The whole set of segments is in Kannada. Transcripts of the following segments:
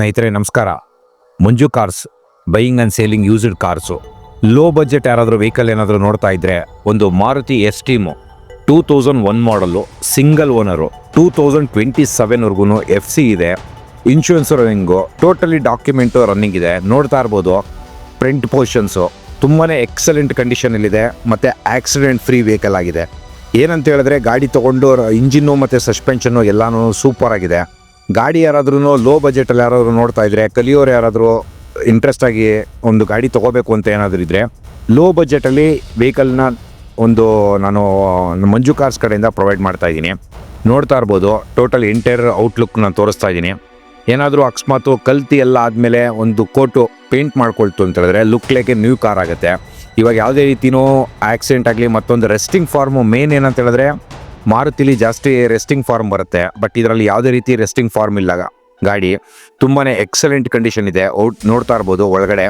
ಸ್ನೇಹಿತರೆ ನಮಸ್ಕಾರ. Manju cars buying and selling used cars. Low budget ಯಾರಾದರೂ ವೆಹಿಕಲ್ ಏನಾದರೂ ನೋಡ್ತಾ ಇದ್ದರೆ ಒಂದು Maruti Esteem 2001 model single owner 2027ವರೆಗೂ FC ಇದೆ, insurance running, totally document running ಇದೆ. ನೋಡ್ತಾ ಇರ್ಬೋದು ಫ್ರಂಟ್ ಪೋರ್ಷನ್ಸು ತುಂಬಾ ಎಕ್ಸಲೆಂಟ್ ಕಂಡೀಷನಲ್ಲಿದೆ ಮತ್ತು ಆಕ್ಸಿಡೆಂಟ್ ಫ್ರೀ ವೆಹಿಕಲ್ ಆಗಿದೆ. ಏನಂತ ಹೇಳಿದ್ರೆ ಗಾಡಿ ತೊಗೊಂಡು ಇಂಜಿನ್ನು ಮತ್ತು ಸಸ್ಪೆನ್ಷನ್ನು ಎಲ್ಲನೂ ಸೂಪರ್ ಆಗಿದೆ. ಗಾಡಿ ಯಾರಾದ್ರೂ ಲೋ ಬಜೆಟಲ್ಲಿ ಯಾರಾದರೂ ನೋಡ್ತಾ ಇದ್ರೆ, ಕಲಿಯೋರು ಯಾರಾದರೂ ಇಂಟ್ರೆಸ್ಟ್ ಆಗಿ ಒಂದು ಗಾಡಿ ತೊಗೋಬೇಕು ಅಂತ ಏನಾದರೂ ಇದ್ದರೆ ಲೋ ಬಜೆಟಲ್ಲಿ ವೆಹಿಕಲ್ನ ನಾನು ಮಂಜು ಕಾರ್ಸ್ ಕಡೆಯಿಂದ ಪ್ರೊವೈಡ್ ಮಾಡ್ತಾ ಇದ್ದೀನಿ. ನೋಡ್ತಾ ಇರ್ಬೋದು ಟೋಟಲ್ ಎಂಟೈರ್ ಔಟ್ಲುಕ್ ನಾನು ತೋರಿಸ್ತಾ ಇದ್ದೀನಿ. ಏನಾದರೂ ಅಕಸ್ಮಾತು ಕಲ್ತಿ ಎಲ್ಲ ಆದಮೇಲೆ ಒಂದು ಕೋಟು ಪೇಂಟ್ ಮಾಡ್ಕೊಳ್ತು ಅಂತ ಹೇಳಿದ್ರೆ look like a new car ಆಗುತ್ತೆ. ಇವಾಗ ಯಾವುದೇ ರೀತಿಯೂ ಆಕ್ಸಿಡೆಂಟ್ ಆಗಲಿ ಮತ್ತೊಂದು ರೆಸ್ಟಿಂಗ್ ಫಾರ್ಮು ಮೇನ್ ಏನಂತ ಹೇಳಿದ್ರೆ ಮಾರುತಿಲಿ ಜಾಸ್ತಿ ರೆಸ್ಟಿಂಗ್ ಫಾರ್ಮ್ ಬರುತ್ತೆ, ಬಟ್ ಇದರಲ್ಲಿ ಯಾವುದೇ ರೀತಿ ರೆಸ್ಟಿಂಗ್ ಫಾರ್ಮ್ ಇಲ್ಲ. ಗಾಡಿ ತುಂಬಾ ಎಕ್ಸಲೆಂಟ್ ಕಂಡೀಷನ್ ಇದೆ. ನೋಡ್ತಾ ಇರ್ಬೋದು ಒಳಗಡೆ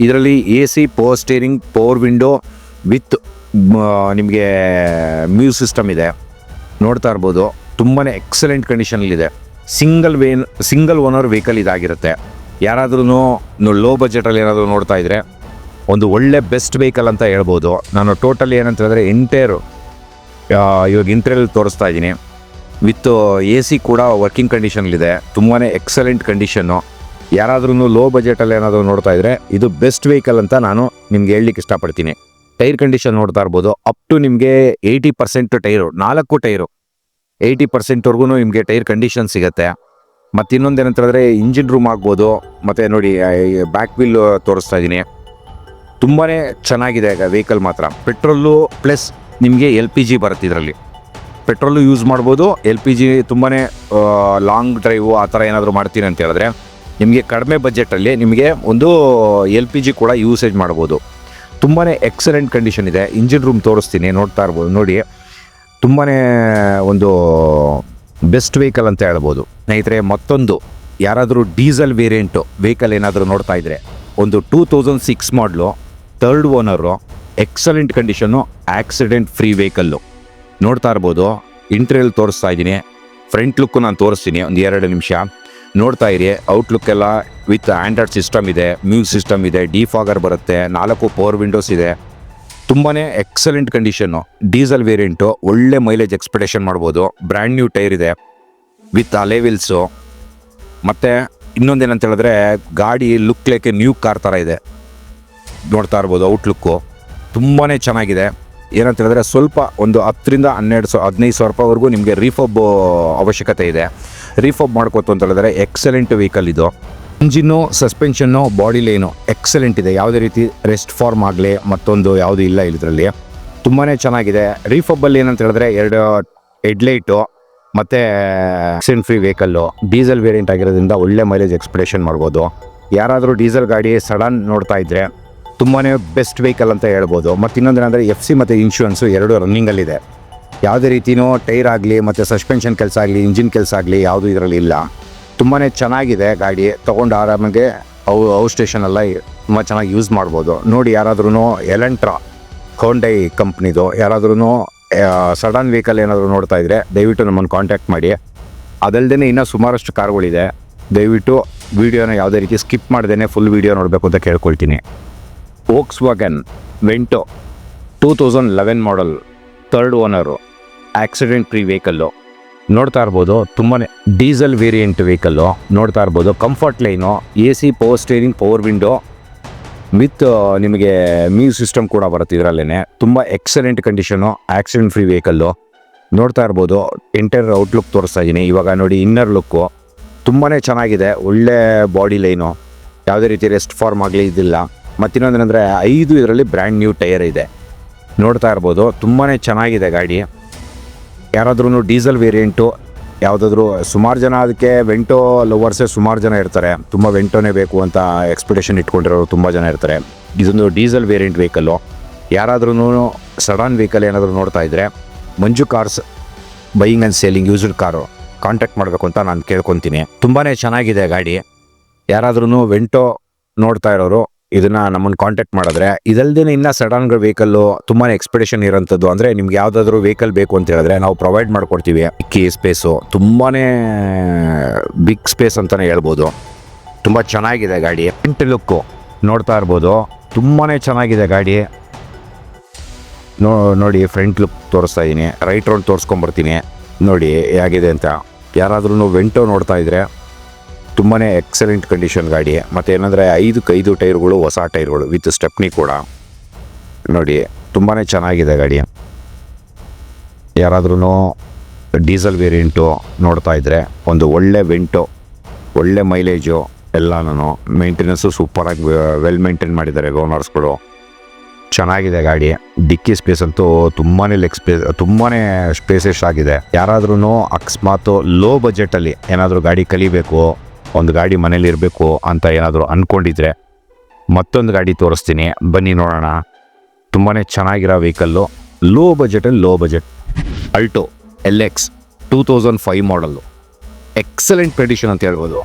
ಇದರಲ್ಲಿ AC, power steering, power window with ನಿಮಗೆ ಮ್ಯೂಸಿಕ್ ಸಿಸ್ಟಮ್ ಇದೆ. ನೋಡ್ತಾ ಇರ್ಬೋದು ತುಂಬಾ ಎಕ್ಸಲೆಂಟ್ ಕಂಡೀಷನಲ್ಲಿದೆ. ಸಿಂಗಲ್ ಓನರ್ ವೆಹಿಕಲ್ ಇದಾಗಿರುತ್ತೆ. ಯಾರಾದ್ರೂ ಲೋ ಬಜೆಟಲ್ಲಿ ಏನಾದರೂ ನೋಡ್ತಾ ಇದ್ದರೆ ಒಂದು ಒಳ್ಳೆ ಬೆಸ್ಟ್ ವೆಹಿಕಲ್ ಅಂತ ಹೇಳ್ಬೋದು. ನಾನು ಟೋಟಲಿ ಏನಂತ ಹೇಳಿದ್ರೆ ಇವಾಗ ಇಂಟೀರಿಯರ್ ತೋರಿಸ್ತಾ ಇದ್ದೀನಿ. ವಿತ್ AC ಕೂಡ ವರ್ಕಿಂಗ್ ಕಂಡೀಷನಲ್ಲಿದೆ. ತುಂಬಾ ಎಕ್ಸಲೆಂಟ್ ಕಂಡೀಷನ್ನು. ಯಾರಾದ್ರೂ ಲೋ ಬಜೆಟಲ್ಲಿ ಏನಾದರೂ ನೋಡ್ತಾ ಇದ್ದರೆ ಇದು ಬೆಸ್ಟ್ ವೆಹಿಕಲ್ ಅಂತ ನಾನು ನಿಮ್ಗೆ ಹೇಳಲಿಕ್ಕೆ ಇಷ್ಟಪಡ್ತೀನಿ. ಟೈರ್ ಕಂಡೀಷನ್ ನೋಡ್ತಾ ಇರ್ಬೋದು, ಅಪ್ ಟು ನಿಮಗೆ 80% ಟೈರು, 4 ಟೈರು 80%ವರೆಗೂ ನಿಮಗೆ ಟೈರ್ ಕಂಡೀಷನ್ ಸಿಗುತ್ತೆ. ಮತ್ತು ಇನ್ನೊಂದೇನಂತ ಹೇಳಿದ್ರೆ ಇಂಜಿನ್ ರೂಮ್ ಆಗ್ಬೋದು. ಮತ್ತು ನೋಡಿ ಬ್ಯಾಕ್ ವೀಲ್ ತೋರಿಸ್ತಾ ಇದ್ದೀನಿ. ತುಂಬಾ ಚೆನ್ನಾಗಿದೆ ವೆಹಿಕಲ್ ಮಾತ್ರ. ಪೆಟ್ರೋಲು ಪ್ಲಸ್ ನಿಮಗೆ LPG ಬರುತ್ತೆ. ಇದರಲ್ಲಿ ಪೆಟ್ರೋಲು ಯೂಸ್ ಮಾಡ್ಬೋದು, LPG ತುಂಬಾ ಲಾಂಗ್ ಡ್ರೈವು ಆ ಥರ ಏನಾದರೂ ಮಾಡ್ತೀನಿ ಅಂತ ಹೇಳಿದ್ರೆ ನಿಮಗೆ ಕಡಿಮೆ ಬಜೆಟಲ್ಲಿ ನಿಮಗೆ ಒಂದು LPG ಕೂಡ ಯೂಸೇಜ್ ಮಾಡ್ಬೋದು. ತುಂಬಾ ಎಕ್ಸಲೆಂಟ್ ಕಂಡೀಷನ್ ಇದೆ. ಇಂಜಿನ್ ರೂಮ್ ತೋರಿಸ್ತೀನಿ, ನೋಡ್ತಾ ಇರ್ಬೋದು. ನೋಡಿ ತುಂಬಾ ಒಂದು ಬೆಸ್ಟ್ ವೆಹಿಕಲ್ ಅಂತ ಹೇಳ್ಬೋದು. ಸ್ನೇಹಿತರೆ ಮತ್ತೊಂದು ಯಾರಾದರೂ ಡೀಸೆಲ್ ವೇರಿಯಂಟು ವೆಹಿಕಲ್ ಏನಾದರೂ ನೋಡ್ತಾ ಇದ್ದರೆ ಒಂದು 2006 ಮಾಡಲು 3rd owner, excellent condition, accident free vehicle. ನೋಡ್ತಾ ಇರ್ಬೋದು ಇಂಟೀರಿಯರ್ ತೋರಿಸ್ತಾ ಇದ್ದೀನಿ. ಫ್ರಂಟ್ ಲುಕ್ಕು ನಾನು ತೋರಿಸ್ತೀನಿ ಒಂದು 2 ನಿಮಿಷ ನೋಡ್ತಾ ಇರಿ. ಔಟ್ಲುಕ್ ಎಲ್ಲ ವಿತ್ ಆಂಡ್ರಾಯ್ಡ್ ಸಿಸ್ಟಮ್ ಇದೆ, ಮ್ಯೂಸಿಕ್ ಸಿಸ್ಟಮ್ ಇದೆ, ಡಿಫಾಗರ್ ಬರುತ್ತೆ, 4 ಪವರ್ ವಿಂಡೋಸ್ ಇದೆ. ತುಂಬಾ ಎಕ್ಸಲೆಂಟ್ ಕಂಡೀಷನ್ನು. ಡೀಸೆಲ್ ವೇರಿಯಂಟು, ಒಳ್ಳೆ ಮೈಲೇಜ್ ಎಕ್ಸ್ಪೆಕ್ಟೇಷನ್ ಮಾಡ್ಬೋದು. ಬ್ರ್ಯಾಂಡ್ ನ್ಯೂ ಟೈರ್ ಇದೆ ವಿತ್ ಅಲೇ ವೀಲ್ಸು. ಮತ್ತು ಇನ್ನೊಂದೇನಂತ ಹೇಳಿದ್ರೆ ಗಾಡಿ look like a new car ಥರ ಇದೆ. ನೋಡ್ತಾ ಇರ್ಬೋದು ಔಟ್ಲುಕ್ಕು ತುಂಬಾ ಚೆನ್ನಾಗಿದೆ. ಏನಂತ ಹೇಳಿದ್ರೆ ಸ್ವಲ್ಪ ಒಂದು 10ರಿಂದ 15,000 ರೂಪಾಯಿವರೆಗೂ ನಿಮಗೆ ರೀಫಬ್ ಅವಶ್ಯಕತೆ ಇದೆ. ರೀಫಬ್ ಮಾಡ್ಕೋತು ಅಂತ ಹೇಳಿದ್ರೆ ಎಕ್ಸಲೆಂಟ್ ವೆಹಿಕಲ್ ಇದು. Engine, suspension, body line excellent ಇದೆ. ಯಾವುದೇ ರೀತಿ ರೆಸ್ಟ್ ಫಾರ್ಮ್ ಆಗಲಿ ಮತ್ತೊಂದು ಯಾವುದೂ ಇಲ್ಲ ಇದರಲ್ಲಿ. ತುಂಬಾ ಚೆನ್ನಾಗಿದೆ. ರೀಫಬ್ಬಲ್ಲಿ ಏನಂತ ಹೇಳಿದ್ರೆ 2 ಹೆಡ್ಲೈಟು ಮತ್ತು accident free vehicle, diesel variant ಆಗಿರೋದ್ರಿಂದ ಒಳ್ಳೆ ಮೈಲೇಜ್ ಎಕ್ಸ್ಪೆಕ್ಟೇಷನ್ ಮಾಡ್ಬೋದು. ಯಾರಾದರೂ ಡೀಸೆಲ್ ಗಾಡಿ ಸಡನ್ ನೋಡ್ತಾ ಇದ್ದರೆ ತುಂಬಾ ಬೆಸ್ಟ್ ವೆಹಿಕಲ್ ಅಂತ ಹೇಳ್ಬೋದು. ಮತ್ತು ಇನ್ನೊಂದೇನೆಂದರೆ FC ಮತ್ತು ಇನ್ಶೂರೆನ್ಸು 2 ರನ್ನಿಂಗಲ್ಲಿದೆ. ಯಾವುದೇ ರೀತಿಯೂ ಟೈರ್ ಆಗಲಿ ಮತ್ತು ಸಸ್ಪೆನ್ಷನ್ ಕೆಲಸ ಆಗಲಿ ಇಂಜಿನ್ ಕೆಲಸ ಆಗಲಿ ಯಾವುದೂ ಇದರಲ್ಲಿ ಇಲ್ಲ. ತುಂಬಾ ಚೆನ್ನಾಗಿದೆ ಗಾಡಿ. ತೊಗೊಂಡು ಆರಾಮಾಗೆ ಔಟ್ ಸ್ಟೇಷನೆಲ್ಲ ತುಂಬ ಚೆನ್ನಾಗಿ ಯೂಸ್ ಮಾಡ್ಬೋದು. ನೋಡಿ ಯಾರಾದ್ರೂ ಎಲೆಂಟ್ರಾ ಹೋಂಡೈ ಕಂಪ್ನಿದು ಯಾರಾದ್ರೂ ಸಡನ್ ವೆಹಿಕಲ್ ಏನಾದರೂ ನೋಡ್ತಾ ಇದ್ದರೆ ದಯವಿಟ್ಟು ನಮ್ಮನ್ನು ಕಾಂಟ್ಯಾಕ್ಟ್ ಮಾಡಿ. ಅದಲ್ಲದೆ ಇನ್ನೂ ಸುಮಾರಷ್ಟು ಕಾರ್ಗಳಿದೆ. ದಯವಿಟ್ಟು ವೀಡಿಯೋನ ಯಾವುದೇ ರೀತಿ ಸ್ಕಿಪ್ ಮಾಡ್ದೇ ಫುಲ್ ವೀಡಿಯೋ ನೋಡಬೇಕು ಅಂತ ಕೇಳ್ಕೊಳ್ತೀನಿ. ವೋಕ್ಸ್ವ್ಯಾಗನ್ ವೆಂಟೋ 2011 ಮಾಡಲ್ 3rd owner, accident free vehicle. ನೋಡ್ತಾ ಇರ್ಬೋದು ತುಂಬಾ ಡೀಸೆಲ್ ವೇರಿಯಂಟ್ ವೆಹಿಕಲ್ಲು. ನೋಡ್ತಾ ಇರ್ಬೋದು comfort line, AC, power steering, power window with ನಿಮಗೆ ಮ್ಯೂಸಿಕ್ ಸಿಸ್ಟಮ್ ಕೂಡ ಬರುತ್ತೆ ಇದರಲ್ಲೇ. ತುಂಬ excellent condition, accident free vehicle. ನೋಡ್ತಾ ಇರ್ಬೋದು ಎಂಟೈರ್ ಔಟ್ಲುಕ್ ತೋರಿಸ್ತಾ ಇದ್ದೀನಿ. ಇವಾಗ ನೋಡಿ ಇನ್ನರ್ ಲುಕ್ಕು ತುಂಬಾ ಚೆನ್ನಾಗಿದೆ. ಒಳ್ಳೆ ಬಾಡಿ ಲೈನು, ಯಾವುದೇ ರೀತಿ ರೆಸ್ಟ್ ಫಾರ್ಮ್ ಆಗಲಿ ಇದಿಲ್ಲ. ಮತ್ತಿನ್ನೊಂದೇನೆಂದರೆ 5 ಇದರಲ್ಲಿ ಬ್ರ್ಯಾಂಡ್ ನ್ಯೂ ಟೈರ್ ಇದೆ. ನೋಡ್ತಾ ಇರ್ಬೋದು ತುಂಬಾ ಚೆನ್ನಾಗಿದೆ ಗಾಡಿ. ಯಾರಾದ್ರೂ ಡೀಸೆಲ್ ವೇರಿಯಂಟು ಯಾವುದಾದ್ರೂ ಸುಮಾರು ಜನ ಅದಕ್ಕೆ ವೆಂಟೋ ಲವರ್ಸೇ ಸುಮಾರು ಜನ ಇರ್ತಾರೆ. ತುಂಬ ವೆಂಟೋನೇ ಬೇಕು ಅಂತ ಎಕ್ಸ್ಪೆಕ್ಟೇಷನ್ ಇಟ್ಕೊಂಡಿರೋರು ತುಂಬ ಜನ ಇರ್ತಾರೆ. ಇದೊಂದು ಡೀಸೆಲ್ ವೇರಿಯಂಟ್ ವೆಹಿಕಲ್ಲು. ಯಾರಾದ್ರೂ ಸಡನ್ ವೆಹಿಕಲ್ ಏನಾದರೂ ನೋಡ್ತಾ ಇದ್ದರೆ Manju cars buying and selling used car contact ಮಾಡಬೇಕು ಅಂತ ನಾನು ಕೇಳ್ಕೊತೀನಿ. ತುಂಬಾ ಚೆನ್ನಾಗಿದೆ ಗಾಡಿ. ಯಾರಾದ್ರೂ ವೆಂಟೋ ನೋಡ್ತಾ ಇರೋರು ಇದನ್ನು ನಮ್ಮನ್ನು ಕಾಂಟ್ಯಾಕ್ಟ್ ಮಾಡಿದ್ರೆ, ಇದಲ್ಲದೆ ಇನ್ನು ಸಡನ್ ವೆಹಿಕಲ್ಲು ತುಂಬಾ ಎಕ್ಸ್ಪೆಕ್ಟೇಷನ್ ಇರೋಂಥದ್ದು ಅಂದರೆ ನಿಮ್ಗೆ ಯಾವುದಾದ್ರೂ ವೆಹಿಕಲ್ ಬೇಕು ಅಂತ ಹೇಳಿದ್ರೆ ನಾವು ಪ್ರೊವೈಡ್ ಮಾಡಿಕೊಡ್ತೀವಿ. ಕೀ ಸ್ಪೇಸು ತುಂಬಾ ಬಿಗ್ ಸ್ಪೇಸ್ ಅಂತಲೇ ಹೇಳ್ಬೋದು. ತುಂಬ ಚೆನ್ನಾಗಿದೆ ಗಾಡಿ. ಫ್ರಂಟ್ ಲುಕ್ಕು ನೋಡ್ತಾ ಇರ್ಬೋದು, ತುಂಬಾ ಚೆನ್ನಾಗಿದೆ ಗಾಡಿ. ನೋಡಿ ಫ್ರಂಟ್ ಲುಕ್ ತೋರಿಸ್ತಾ ಇದ್ದೀನಿ, ರೈಟ್ ರೌಂಡ್ ತೋರಿಸ್ಕೊಂಬರ್ತೀನಿ ನೋಡಿ ಹೇಗಿದೆ ಅಂತ. ಯಾರಾದ್ರೂ ವೆಂಟೋ ನೋಡ್ತಾ ಇದ್ದರೆ ತುಂಬಾ ಎಕ್ಸಲೆಂಟ್ ಕಂಡೀಷನ್ ಗಾಡಿ. ಮತ್ತು ಏನಂದರೆ 5 ಟೈರ್ಗಳು ಹೊಸ ಟೈರ್ಗಳು ವಿತ್ ಸ್ಟೆಪ್ನಿ ಕೂಡ ನೋಡಿ, ತುಂಬಾ ಚೆನ್ನಾಗಿದೆ ಗಾಡಿ. ಯಾರಾದ್ರೂ ಡೀಸೆಲ್ ವೇರಿಯಂಟು ನೋಡ್ತಾ ಇದ್ದರೆ ಒಂದು ಒಳ್ಳೆ ವೆಂಟೋ, ಒಳ್ಳೆ ಮೈಲೇಜು, ಎಲ್ಲನೂ ಮೇಂಟೆನೆನ್ಸು ಸೂಪರಾಗಿ ವೆಲ್ ಮೇಂಟೈನ್ ಮಾಡಿದ್ದಾರೆ ಓನರ್ಸ್ಗಳು. ಚೆನ್ನಾಗಿದೆ ಗಾಡಿ. ಡಿಕ್ಕಿ ಸ್ಪೇಸ್ ಅಂತೂ ತುಂಬಾ ತುಂಬಾ ಸ್ಪೇಸಸ್ ಆಗಿದೆ. ಯಾರಾದ್ರೂ ಅಕಸ್ಮಾತ್ ಲೋ ಬಜೆಟಲ್ಲಿ ಏನಾದರೂ ಗಾಡಿ ಕಲಿಬೇಕು, ಒಂದು ಗಾಡಿ ಮನೇಲಿ ಇರಬೇಕು ಅಂತ ಏನಾದರೂ ಅಂದ್ಕೊಂಡಿದ್ರೆ ಮತ್ತೊಂದು ಗಾಡಿ ತೋರಿಸ್ತೀನಿ, ಬನ್ನಿ ನೋಡೋಣ. ತುಂಬಾ ಚೆನ್ನಾಗಿರೋ vehicle, low budget Alto LX 2005 model, excellent condition ಅಂತ ಹೇಳ್ಬೋದು.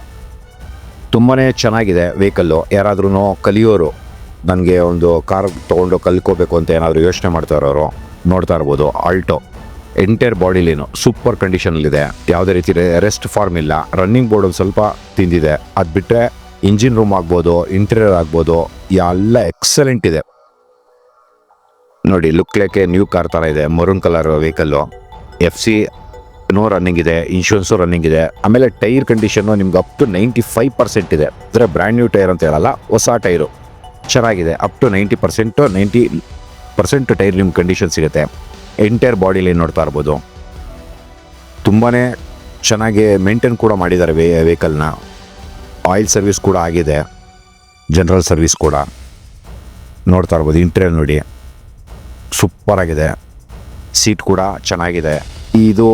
ತುಂಬಾ ಚೆನ್ನಾಗಿದೆ ವೆಹಿಕಲ್ಲು. ಯಾರಾದ್ರೂ ಕಲಿಯೋರು, ನನಗೆ ಒಂದು ಕಾರ್ ತೊಗೊಂಡು ಕಲ್ತ್ಕೋಬೇಕು ಅಂತ ಏನಾದರೂ ಯೋಚನೆ ಮಾಡ್ತಾ ಇರೋರು ನೋಡ್ತಾ ಇರ್ಬೋದು. ಆಲ್ಟೋ ಎಂಟೈರ್ ಬಾಡಿಲೇನು ಸೂಪರ್ ಕಂಡೀಷನಲ್ಲಿದೆ, ಯಾವುದೇ ರೀತಿ ರೆಸ್ಟ್ ಫಾರ್ಮ್ ಇಲ್ಲ. ರನ್ನಿಂಗ್ ಬೋರ್ಡ್ ಒಂದು ಸ್ವಲ್ಪ ತಿಂದಿದೆ, ಅದು ಬಿಟ್ಟರೆ ಇಂಜಿನ್ ರೂಮ್ ಆಗ್ಬೋದು, ಇಂಟೀರಿಯರ್ ಆಗ್ಬೋದು, ಎಲ್ಲ ಎಕ್ಸಲೆಂಟ್ ಇದೆ ನೋಡಿ. ಲುಕ್ ಲೇಕೆ ನ್ಯೂ ಕಾರ್ ಥರ ಇದೆ, maroon colour vehicle. FC running ಇದೆ, ಇನ್ಶೂರೆನ್ಸು ರನ್ನಿಂಗ್ ಇದೆ. ಆಮೇಲೆ ಟೈರ್ ಕಂಡೀಷನ್ನು ನಿಮ್ಗೆ ಅಪ್ ಟು 95% ಇದೆ. ಅಂದರೆ ಬ್ರ್ಯಾಂಡ್ ನ್ಯೂ ಟೈರ್ ಅಂತ ಹೇಳಲ್ಲ, ಹೊಸ ಟೈರು ಚೆನ್ನಾಗಿದೆ. ಅಪ್ ಟು 90% ಟೈರ್ ನಿಮ್ಮ ಕಂಡೀಷನ್ ಸಿಗುತ್ತೆ. ಎಂಟೈರ್ ಬಾಡಿಲಿ ನೋಡ್ತಾ ಇರ್ಬೋದು, ತುಂಬಾ ಚೆನ್ನಾಗಿ ಮೇಂಟೈನ್ ಕೂಡ ಮಾಡಿದ್ದಾರೆ ವೆಹಿಕಲ್ನ. ಆಯಿಲ್ ಸರ್ವಿಸ್ ಕೂಡ ಆಗಿದೆ, ಜನರಲ್ ಸರ್ವಿಸ್ ಕೂಡ ನೋಡ್ತಾ ಇರ್ಬೋದು. ಇಂಟೀರಿಯರ್ ನೋಡಿ ಸೂಪರ್ ಆಗಿದೆ, ಸೀಟ್ ಕೂಡ ಚೆನ್ನಾಗಿದೆ. ಇದು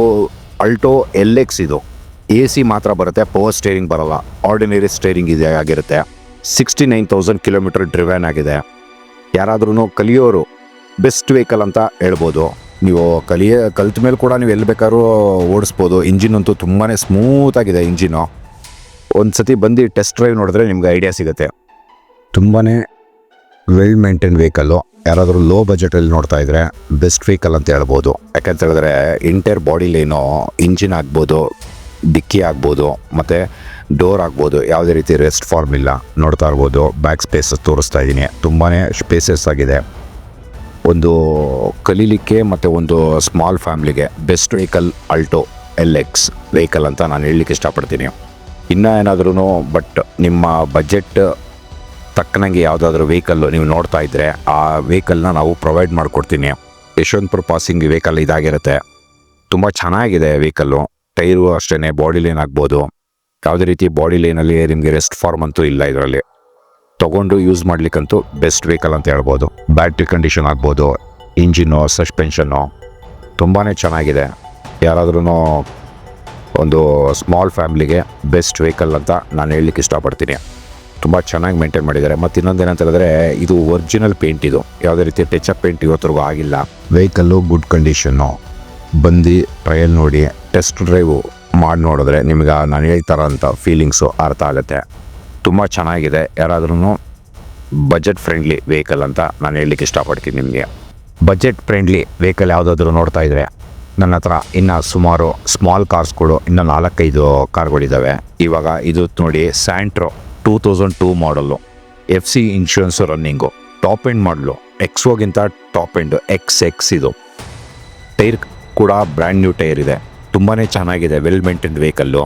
ಅಲ್ಟೋ LX, ಇದು AC ಮಾತ್ರ ಬರುತ್ತೆ, ಪವರ್ ಸ್ಟೇರಿಂಗ್ ಬರಲ್ಲ, ಆರ್ಡಿನರಿ ಸ್ಟೇರಿಂಗ್ ಇದೆ ಆಗಿರುತ್ತೆ. 69,000 ಕಿಲೋಮೀಟರ್ ಡ್ರಿವನ್ ಆಗಿದೆ. ಯಾರಾದ್ರೂ ಕಲಿಯೋರು ಬೆಸ್ಟ್ ವೆಹಿಕಲ್ ಅಂತ ಹೇಳ್ಬೋದು. ನೀವು ಕಲ್ತ ಮೇಲೆ ಕೂಡ ನೀವು ಎಲ್ಲಿ ಬೇಕಾದ್ರೂ ಓಡಿಸ್ಬೋದು. ಇಂಜಿನ್ ಅಂತೂ ತುಂಬಾ ಸ್ಮೂತಾಗಿದೆ ಇಂಜಿನ್ನು. ಒಂದು ಸತಿ ಬಂದು ಟೆಸ್ಟ್ ಡ್ರೈವ್ ನೋಡಿದ್ರೆ ನಿಮ್ಗೆ ಐಡಿಯಾ ಸಿಗುತ್ತೆ. ತುಂಬಾ ವೆಲ್ ಮೇಂಟೈನ್ ವೆಹಿಕಲ್ಲು. ಯಾರಾದರೂ ಲೋ ಬಜೆಟಲ್ಲಿ ನೋಡ್ತಾ ಇದ್ದರೆ ಬೆಸ್ಟ್ ವೆಹಿಕಲ್ ಅಂತ ಹೇಳ್ಬೋದು. ಯಾಕಂತ ಹೇಳಿದ್ರೆ ಇಂಟೈರ್ ಬಾಡಿಲೇನೋ ಇಂಜಿನ್ ಆಗ್ಬೋದು, ಡಿಕ್ಕಿ ಆಗ್ಬೋದು, ಮತ್ತು ಡೋರ್ ಆಗ್ಬೋದು, ಯಾವುದೇ ರೀತಿ ರೆಸ್ಟ್ ಫಾರ್ಮ್ ಇಲ್ಲ. ನೋಡ್ತಾ ಇರ್ಬೋದು, ಬ್ಯಾಕ್ ಸ್ಪೇಸ್ ತೋರಿಸ್ತಾ ಇದ್ದೀನಿ, ತುಂಬಾ ಸ್ಪೇಸಸ್ ಆಗಿದೆ. ಒಂದು ಕಲೀಲಿಕ್ಕೆ ಮತ್ತು ಒಂದು ಸ್ಮಾಲ್ ಫ್ಯಾಮ್ಲಿಗೆ best vehicle Alto LX vehicle ಅಂತ ನಾನು ಹೇಳಲಿಕ್ಕೆ ಇಷ್ಟಪಡ್ತೀನಿ. ಇನ್ನೂ ಏನಾದ್ರೂ ಬಟ್ ನಿಮ್ಮ ಬಜೆಟ್ ತಕ್ಕನಂಗೆ ಯಾವುದಾದ್ರೂ ವೆಹಿಕಲ್ಲು ನೀವು ನೋಡ್ತಾ ಇದ್ದರೆ ಆ ವೆಹಿಕಲ್ನ ನಾವು ಪ್ರೊವೈಡ್ ಮಾಡಿಕೊಡ್ತೀನಿ. ಯಶವಂತಪುರ ಪಾಸಿಂಗ್ ವೆಹಿಕಲ್ ಇದಾಗಿರುತ್ತೆ. ತುಂಬ ಚೆನ್ನಾಗಿದೆ ವೆಹಿಕಲ್ಲು. ಟೈರು ಅಷ್ಟೇ, ಬಾಡಿ ಲೈನ್ ಆಗ್ಬೋದು, ಯಾವುದೇ ರೀತಿ ಬಾಡಿ ಲೈನಲ್ಲಿ ನಿಮಗೆ ರೆಸ್ಟ್ ಫಾರ್ಮ್ ಅಂತೂ ಇಲ್ಲ. ಇದರಲ್ಲಿ ತೊಗೊಂಡು ಯೂಸ್ ಮಾಡಲಿಕ್ಕಂತೂ ಬೆಸ್ಟ್ ವೆಹಿಕಲ್ ಅಂತ ಹೇಳ್ಬೋದು. ಬ್ಯಾಟ್ರಿ ಕಂಡೀಷನ್ ಆಗ್ಬೋದು, ಇಂಜಿನ್ನು, ಸಸ್ಪೆನ್ಷನ್ನು ತುಂಬಾ ಚೆನ್ನಾಗಿದೆ. ಯಾರಾದ್ರೂ ಒಂದು ಸ್ಮಾಲ್ ಫ್ಯಾಮ್ಲಿಗೆ ಬೆಸ್ಟ್ ವೆಹಿಕಲ್ ಅಂತ ನಾನು ಹೇಳಲಿಕ್ಕೆ ಇಷ್ಟಪಡ್ತೀನಿ. ತುಂಬ ಚೆನ್ನಾಗಿ ಮೇಂಟೈನ್ ಮಾಡಿದ್ದಾರೆ. ಮತ್ತು ಇನ್ನೊಂದೇನಂತ ಹೇಳಿದ್ರೆ ಇದು ಒರಿಜಿನಲ್ ಪೇಂಟ್, ಇದು ಯಾವುದೇ ರೀತಿ ಟಚಪ್ ಪೇಂಟ್ ಇವತ್ತರೆಗೂ ಆಗಿಲ್ಲ. Vehicle good condition. ಬಂದು ಟ್ರಯಲ್ ನೋಡಿ, ಟೆಸ್ಟ್ ಡ್ರೈವು ಮಾಡಿ ನೋಡಿದ್ರೆ ನಿಮ್ಗೆ ನಾನು ಹೇಳ್ತಾರ ಅಂತ ಫೀಲಿಂಗ್ಸು ಅರ್ಥ ಆಗುತ್ತೆ. ತುಂಬ ಚೆನ್ನಾಗಿದೆ. ಯಾರಾದ್ರೂ ಬಜೆಟ್ ಫ್ರೆಂಡ್ಲಿ ವೆಹಿಕಲ್ ಅಂತ ನಾನು ಹೇಳಲಿಕ್ಕೆ ಇಷ್ಟಪಡ್ತೀನಿ ನಿಮಗೆ. ಬಜೆಟ್ ಫ್ರೆಂಡ್ಲಿ ವೆಹಿಕಲ್ ಯಾವುದಾದ್ರೂ ನೋಡ್ತಾ ಇದ್ದರೆ ನನ್ನ ಹತ್ರ ಇನ್ನು ಸುಮಾರು ಸ್ಮಾಲ್ ಕಾರ್ಸ್ಗಳು ಇನ್ನೂ 4-5 ಕಾರ್ಗಳಿದ್ದಾವೆ. ಇವಾಗ ಇದು ನೋಡಿ, Santro 2002 ಮಾಡಲ್ಲು, FC insurance running, top end ಮಾಡಲು, ಎಕ್ಸೋಗಿಂತ ಟಾಪ್ ಎಂಡ್ XX. ಇದು ಟೈರ್ ಕೂಡ ಬ್ರ್ಯಾಂಡ್ ನ್ಯೂ ಟೈರ್ ಇದೆ. ತುಂಬಾ ಚೆನ್ನಾಗಿದೆ, well maintained vehicle.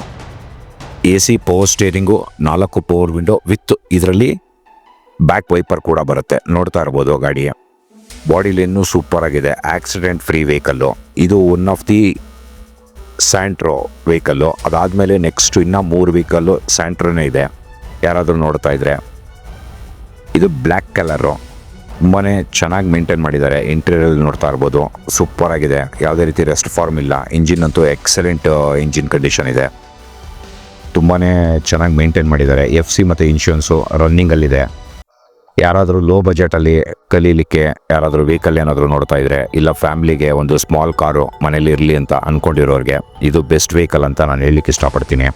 AC power steering, 4 power window with ಇದರಲ್ಲಿ ಬ್ಯಾಕ್ ವೈಪರ್ ಕೂಡ ಬರುತ್ತೆ. ನೋಡ್ತಾ ಇರ್ಬೋದು ಗಾಡಿ. ಬಾಡಿಲೇನು ಸೂಪರ್ ಆಗಿದೆ, ಆಕ್ಸಿಡೆಂಟ್ ಫ್ರೀ ವೆಹಿಕಲ್ಲು. ಇದು one of the Santro vehicle. ಅದಾದಮೇಲೆ ನೆಕ್ಸ್ಟು ಇನ್ನೂ 3 ವೆಹಿಕಲ್ಲು ಸ್ಯಾಂಟ್ರೋನೇ ಇದೆ. ಯಾರಾದರೂ ನೋಡ್ತಾ ಇದ್ದರೆ ಇದು ಬ್ಲ್ಯಾಕ್ ಕಲರು, ತುಂಬಾ ಚೆನ್ನಾಗಿ ಮೇಂಟೈನ್ ಮಾಡಿದ್ದಾರೆ. ಇಂಟೀರಿಯರ್ ನೋಡ್ತಾ ಇರ್ಬೋದು, ಸೂಪರ್ ಆಗಿದೆ, ಯಾವುದೇ ರೀತಿ ರೆಸ್ಟ್ ಫಾರ್ಮ್ ಇಲ್ಲ. ಇಂಜಿನ್ ಅಂತೂ ಎಕ್ಸಲೆಂಟ್ ಇಂಜಿನ್ ಕಂಡೀಷನ್ ಇದೆ. ತುಂಬಾ ಚೆನ್ನಾಗಿ ಮೇಂಟೈನ್ ಮಾಡಿದ್ದಾರೆ. FC ಮತ್ತು ಇನ್ಶೂರೆನ್ಸು ರನ್ನಿಂಗಲ್ಲಿದೆ. ಯಾರಾದರೂ ಲೋ ಬಜೆಟಲ್ಲಿ ಕಲೀಲಿಕ್ಕೆ ಯಾರಾದರೂ ವೆಹಿಕಲ್ ಏನಾದರೂ ನೋಡ್ತಾ ಇದ್ದರೆ, ಇಲ್ಲ ಫ್ಯಾಮ್ಲಿಗೆ ಒಂದು ಸ್ಮಾಲ್ ಕಾರು ಮನೇಲಿ ಇರಲಿ ಅಂತ ಅಂದ್ಕೊಂಡಿರೋರಿಗೆ ಇದು ಬೆಸ್ಟ್ ವೆಹಿಕಲ್ ಅಂತ ನಾನು ಹೇಳಲಿಕ್ಕೆ ಇಷ್ಟಪಡ್ತೀನಿ.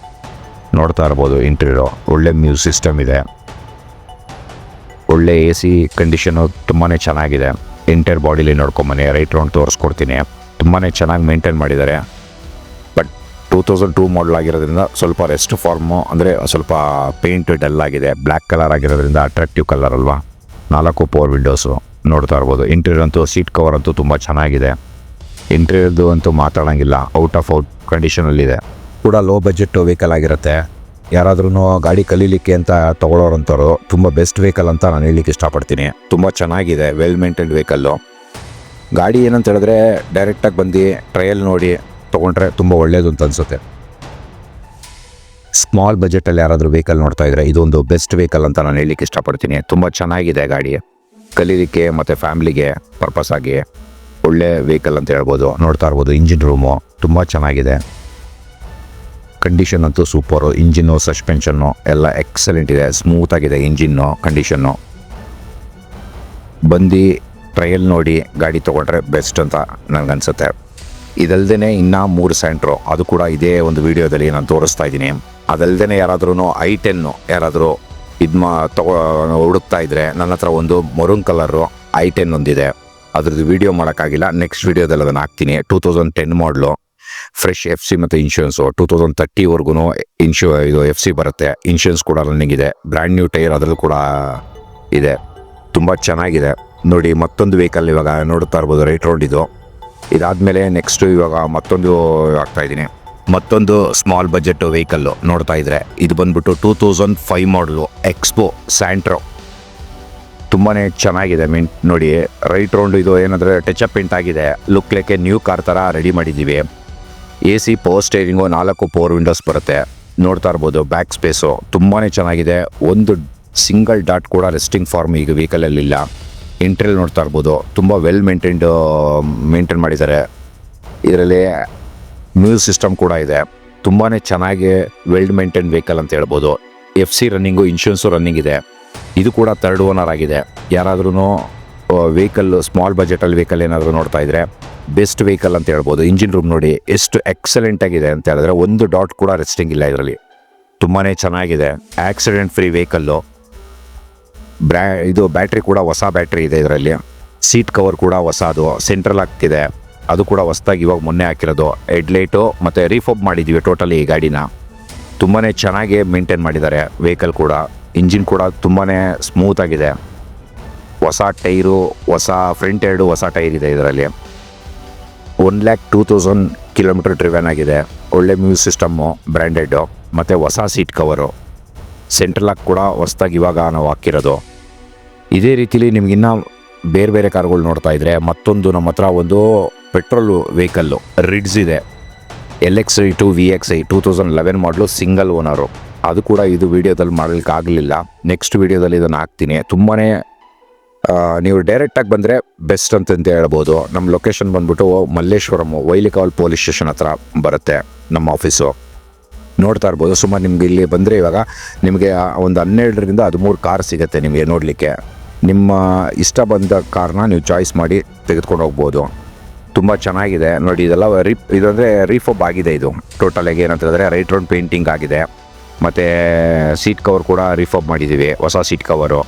ನೋಡ್ತಾ ಇರ್ಬೋದು ಇಂಟೀರಿಯರು, ಒಳ್ಳೆ ಮ್ಯೂಸಿಕ್ ಸಿಸ್ಟಮ್ ಇದೆ, ಒಳ್ಳೆ AC ಕಂಡೀಷನು ತುಂಬಾ ಚೆನ್ನಾಗಿದೆ. ಎಂಟೈರ್ ಬಾಡಿಲಿ ನೋಡ್ಕೊಂಬನ್ನಿ, ರೈಟ್ ರೌಂಡ್ ತೋರಿಸ್ಕೊಡ್ತೀನಿ. ತುಂಬಾ ಚೆನ್ನಾಗಿ ಮೇಂಟೈನ್ ಮಾಡಿದ್ದಾರೆ. ಬಟ್ 2002 ಮಾಡಲ್ ಆಗಿರೋದ್ರಿಂದ ಸ್ವಲ್ಪ ರೆಸ್ಟ್ ಫಾರ್ಮು, ಅಂದರೆ ಸ್ವಲ್ಪ ಪೇಂಟ್ ಡಲ್ ಆಗಿದೆ. ಬ್ಲ್ಯಾಕ್ ಕಲರ್ ಆಗಿರೋದ್ರಿಂದ ಅಟ್ರಾಕ್ಟಿವ್ ಕಲರ್ ಅಲ್ವಾ. 4 ಪವರ್ ವಿಂಡೋಸು ನೋಡ್ತಾ ಇರ್ಬೋದು. ಇಂಟೀರಿಯರ್ ಅಂತೂ ಸೀಟ್ ಕವರ್ ಅಂತೂ ತುಂಬ ಚೆನ್ನಾಗಿದೆ. ಇಂಟೀರಿಯರ್ದು ಅಂತೂ ಮಾತಾಡೋಂಗಿಲ್ಲ, ಔಟ್ ಕಂಡೀಷನಲ್ಲಿದೆ. ಕೂಡ ಲೋ ಬಜೆಟ್ ವೆಹಿಕಲ್ ಆಗಿರುತ್ತೆ. ಯಾರಾದ್ರೂ ಗಾಡಿ ಕಲೀಲಿಕ್ಕೆ ಅಂತ ತೊಗೊಳೋರಂಥವ್ರು ತುಂಬ ಬೆಸ್ಟ್ ವೆಹಿಕಲ್ ಅಂತ ನಾನು ಹೇಳಲಿಕ್ಕೆ ಇಷ್ಟಪಡ್ತೀನಿ. ತುಂಬ ಚೆನ್ನಾಗಿದೆ, ವೆಲ್ ಮೇಂಟೈನ್ಡ್ ವೆಹಿಕಲ್ಲು. ಗಾಡಿ ಏನಂತ ಹೇಳಿದ್ರೆ ಡೈರೆಕ್ಟಾಗಿ ಬಂದು ಟ್ರಯಲ್ ನೋಡಿ ತೊಗೊಂಡ್ರೆ ತುಂಬ ಒಳ್ಳೆಯದು ಅಂತ ಅನಿಸುತ್ತೆ. ಸ್ಮಾಲ್ ಬಜೆಟಲ್ಲಿ ಯಾರಾದರೂ ವೆಹಿಕಲ್ ನೋಡ್ತಾ ಇದ್ದರೆ ಇದೊಂದು ಬೆಸ್ಟ್ ವೆಹಿಕಲ್ ಅಂತ ನಾನು ಹೇಳಲಿಕ್ಕೆ ಇಷ್ಟಪಡ್ತೀನಿ. ತುಂಬ ಚೆನ್ನಾಗಿದೆ ಗಾಡಿ, ಕಲೀಲಿಕ್ಕೆ ಮತ್ತು ಫ್ಯಾಮ್ಲಿಗೆ ಪರ್ಪಸ್ ಆಗಿ ಒಳ್ಳೆ ವೆಹಿಕಲ್ ಅಂತ ಹೇಳ್ಬೋದು. ನೋಡ್ತಾ ಇರ್ಬೋದು ಇಂಜಿನ್ ರೂಮು ತುಂಬ ಚೆನ್ನಾಗಿದೆ. ಕಂಡೀಷನ್ ಅಂತೂ ಸೂಪರು. ಇಂಜಿನ್ನು, ಸಸ್ಪೆನ್ಷನ್ನು ಎಲ್ಲ ಎಕ್ಸಲೆಂಟ್ ಇದೆ. ಸ್ಮೂತಾಗಿದೆ ಇಂಜಿನ್ನು ಕಂಡೀಷನ್ನು. ಬಂದು ಟ್ರಯಲ್ ನೋಡಿ ಗಾಡಿ ತೊಗೊಂಡ್ರೆ ಬೆಸ್ಟ್ ಅಂತ ನನಗನ್ಸುತ್ತೆ. ಇದಲ್ದೇ ಇನ್ನೂ 3 ಸ್ಯಾಂಟ್ರೋ, ಅದು ಕೂಡ ಇದೇ ಒಂದು ವೀಡಿಯೋದಲ್ಲಿ ನಾನು ತೋರಿಸ್ತಾ ಇದ್ದೀನಿ. ಅದಲ್ಲದೆ ಯಾರಾದ್ರೂ i10 ಯಾರಾದರೂ ಹುಡುಕ್ತಾ ಇದ್ದರೆ ನನ್ನ ಹತ್ರ ಒಂದು ಮರೂನ್ ಕಲರು i10 ಒಂದಿದೆ. ಅದ್ರದ್ದು ವೀಡಿಯೋ ಮಾಡೋಕ್ಕಾಗಿಲ್ಲ, ನೆಕ್ಸ್ಟ್ ವೀಡಿಯೋದಲ್ಲಿ ಅದನ್ನು ಹಾಕ್ತೀನಿ. 2010 ಮಾಡಲು, ಫ್ರೆಶ್ FC ಮತ್ತು ಇನ್ಶೂರೆನ್ಸು 2030ವರೆಗೂ ಇದು FC ಬರುತ್ತೆ. ಇನ್ಶೂರೆನ್ಸ್ ಕೂಡ ರನ್ನಿಂಗ್ ಇದೆ. ಬ್ರ್ಯಾಂಡ್ ನ್ಯೂ ಟೈರ್ ಅದರಲ್ಲೂ ಕೂಡ ಇದೆ. ತುಂಬ ಚೆನ್ನಾಗಿದೆ ನೋಡಿ. ಮತ್ತೊಂದು ವೆಹಿಕಲ್ ಇವಾಗ ನೋಡ್ತಾ ಇರ್ಬೋದು, ರೈಟ್ ರೋಡ್ ಇದು. ಇದಾದಮೇಲೆ ನೆಕ್ಸ್ಟು ಇವಾಗ ಮತ್ತೊಂದು ಹಾಕ್ತಾಯಿದ್ದೀನಿ. ಮತ್ತೊಂದು ಸ್ಮಾಲ್ ಬಜೆಟ್ ವೆಹಿಕಲ್ಲು ನೋಡ್ತಾ ಇದ್ದರೆ ಇದು ಬಂದ್ಬಿಟ್ಟು 2005 ಮಾಡಲು ಎಕ್ಸ್ಪೋ ಸ್ಯಾಂಟ್ರೋ. ತುಂಬಾ ಚೆನ್ನಾಗಿದೆ. ನೋಡಿ ರೈಟ್ ರೌಂಡ್ ಇದು ಏನಂದರೆ ಟಚಪ್ ಪೇಂಟ್ ಆಗಿದೆ. Look like a new car ಥರ ರೆಡಿ ಮಾಡಿದ್ದೀವಿ. AC power steering, 4 power windows ಬರುತ್ತೆ. ನೋಡ್ತಾ ಇರ್ಬೋದು ಬ್ಯಾಕ್ ಸ್ಪೇಸು ತುಂಬಾ ಚೆನ್ನಾಗಿದೆ. ಒಂದು ಸಿಂಗಲ್ ಡಾಟ್ ಕೂಡ ರೆಸ್ಟಿಂಗ್ ಫಾರ್ಮ್ ಈಗ ವೆಹಿಕಲಲ್ಲಿಲ್ಲ. ಇಂಟೀರಿಯರ್ ನೋಡ್ತಾ ಇರ್ಬೋದು ತುಂಬ ವೆಲ್ ಮೇಂಟೈನ್ ಮಾಡಿದ್ದಾರೆ. ಇದರಲ್ಲಿ ಮ್ಯೂಸಿಕ್ ಸಿಸ್ಟಮ್ ಕೂಡ ಇದೆ. ತುಂಬಾ ಚೆನ್ನಾಗಿ ವೆಲ್ ಮೇಂಟೈನ್ ವೆಹಿಕಲ್ ಅಂತ ಹೇಳ್ಬೋದು. FC ರನ್ನಿಂಗು, ಇನ್ಶೂರೆನ್ಸು ರನ್ನಿಂಗ್ ಇದೆ. ಇದು ಕೂಡ 3rd ಓನರ್ ಆಗಿದೆ. ಯಾರಾದ್ರೂ ವೆಹಿಕಲ್ ಸ್ಮಾಲ್ ಬಜೆಟಲ್ಲಿ ವೆಹಿಕಲ್ ಏನಾದರೂ ನೋಡ್ತಾ ಇದ್ದರೆ ಬೆಸ್ಟ್ ವೆಹಿಕಲ್ ಅಂತ ಹೇಳ್ಬೋದು. ಇಂಜಿನ್ ರೂಮ್ ನೋಡಿ ಎಷ್ಟು ಎಕ್ಸಲೆಂಟ್ ಆಗಿದೆ ಅಂತ ಹೇಳಿದ್ರೆ ಒಂದು ಡಾಟ್ ಕೂಡ ರೆಸ್ಟಿಂಗ್ ಇಲ್ಲ ಇದರಲ್ಲಿ. ತುಂಬಾ ಚೆನ್ನಾಗಿದೆ. Accident free vehicle. ಇದು ಬ್ಯಾಟ್ರಿ ಕೂಡ ಹೊಸ ಬ್ಯಾಟ್ರಿ ಇದೆ ಇದರಲ್ಲಿ. ಸೀಟ್ ಕವರ್ ಕೂಡ ಹೊಸದು. ಸೆಂಟ್ರಲ್ ಆಗ್ತಿದೆ, ಅದು ಕೂಡ ಹೊಸದಾಗಿ ಇವಾಗ ಮೊನ್ನೆ ಹಾಕಿರೋದು. ಹೆಡ್ಲೈಟು ಮತ್ತು ರೀಫಾಬ್ ಮಾಡಿದ್ದೀವಿ ಟೋಟಲಿ ಈ ಗಾಡಿನ. ತುಂಬಾ ಚೆನ್ನಾಗಿ ಮೇಂಟೈನ್ ಮಾಡಿದ್ದಾರೆ ವೆಹಿಕಲ್ ಕೂಡ. ಇಂಜಿನ್ ಕೂಡ ತುಂಬಾ ಸ್ಮೂತಾಗಿದೆ. ಹೊಸ ಟೈರು, ಹೊಸ ಫ್ರಂಟ್ 2 ಹೊಸ ಟೈರ್ ಇದೆ ಇದರಲ್ಲಿ. 1,02,000 ಕಿಲೋಮೀಟರ್ ಡ್ರಿವನ್ ಆಗಿದೆ. ಒಳ್ಳೆ ಮ್ಯೂಸಿಕ್ ಸಿಸ್ಟಮ್ಮು, ಬ್ರ್ಯಾಂಡೆಡ್ಡು ಮತ್ತು ಹೊಸ ಸೀಟ್ ಕವರು. ಸೆಂಟ್ರಲ್ ಲಾಕ್ ಕೂಡ ಹೊಸದಾಗಿ ಇವಾಗ ನಾವು ಹಾಕಿರೋದು. ಇದೇ ರೀತಿಲಿ ನಿಮಗಿನ್ನೂ ಬೇರೆ ಬೇರೆ ಕಾರ್ಗಳು ನೋಡ್ತಾ ಇದ್ದರೆ ಮತ್ತೊಂದು ನಮ್ಮ ಹತ್ರ ಒಂದು ಪೆಟ್ರೋಲ್ ವೆಹಿಕಲ್ಲು ರಿಡ್ಸ್ ಇದೆ. LX2 VXi 2011 ಮಾಡಲು ಸಿಂಗಲ್ ಓನರು. ಅದು ಕೂಡ ಇದು ವೀಡಿಯೋದಲ್ಲಿ ಮಾಡಲಿಕ್ಕೆ ಆಗಲಿಲ್ಲ. ನೆಕ್ಸ್ಟ್ ವೀಡಿಯೋದಲ್ಲಿ ಇದನ್ನು ಹಾಕ್ತೀನಿ. ತುಂಬಾ ನೀವು ಡೈರೆಕ್ಟಾಗಿ ಬಂದರೆ ಬೆಸ್ಟ್ ಅಂತಂತ ಹೇಳ್ಬೋದು. ನಮ್ಮ ಲೊಕೇಶನ್ ಬಂದ್ಬಿಟ್ಟು ಮಲ್ಲೇಶ್ವರಮು, ವೈಲಿಕಾವಲ್ ಪೊಲೀಸ್ ಸ್ಟೇಷನ್ ಹತ್ರ ಬರುತ್ತೆ ನಮ್ಮ ಆಫೀಸು. ನೋಡ್ತಾ ಇರ್ಬೋದು. ಸುಮಾರು ನಿಮ್ಗೆ ಇಲ್ಲಿ ಬಂದರೆ ಇವಾಗ ನಿಮಗೆ ಒಂದು 12ರಿಂದ 13 ಕಾರ್ ಸಿಗುತ್ತೆ ನಿಮಗೆ ನೋಡಲಿಕ್ಕೆ. ನಿಮ್ಮ ಇಷ್ಟ ಬಂದ ಕಾರ್ನ ನೀವು ಚಾಯ್ಸ್ ಮಾಡಿ ತೆಗೆದುಕೊಂಡು ಹೋಗ್ಬೋದು. ತುಂಬ ಚೆನ್ನಾಗಿದೆ ನೋಡಿ. ಇದೆಲ್ಲ ಇದಂದರೆ ರೀಫಾಬ್ ಆಗಿದೆ. ಇದು ಟೋಟಲಾಗಿ ಏನಂತ ಹೇಳಿದ್ರೆ ರೈಟ್ ರೌಂಡ್ ಪೇಂಟಿಂಗ್ ಆಗಿದೆ. ಮತ್ತು ಸೀಟ್ ಕವರ್ ಕೂಡ ರೀಫಾಬ್ ಮಾಡಿದ್ದೀವಿ. ಹೊಸ ಸೀಟ್ ಕವರು,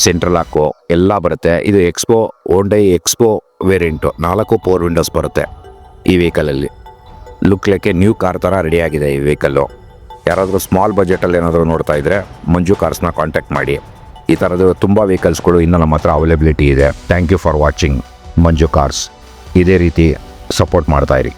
ಸೆಂಟ್ರಲ್ ಲಾಕು ಎಲ್ಲ ಬರುತ್ತೆ. ಇದು Hyundai expo variant. 4 power windows ಬರುತ್ತೆ ಈ ವೆಹಿಕಲಲ್ಲಿ. Look like a new car ಥರ ರೆಡಿಯಾಗಿದೆ ಈ ವೆಹಿಕಲ್ಲು. ಯಾರಾದರೂ ಸ್ಮಾಲ್ ಬಜೆಟಲ್ಲಿ ಏನಾದರೂ ನೋಡ್ತಾ ಇದ್ದರೆ ಮಂಜು ಕಾರ್ಸ್ನ ಕಾಂಟ್ಯಾಕ್ಟ್ ಮಾಡಿ. ಈ ಥರದ್ದು ತುಂಬ ವೆಹಿಕಲ್ಸ್ಗಳು ಇನ್ನೂ ನಮ್ಮ ಹತ್ರ ಅವೈಲೇಬಿಲಿಟಿ ಇದೆ. Thank you for watching Manju cars. ಇದೇ ರೀತಿ ಸಪೋರ್ಟ್ ಮಾಡ್ತಾಯಿರಿ.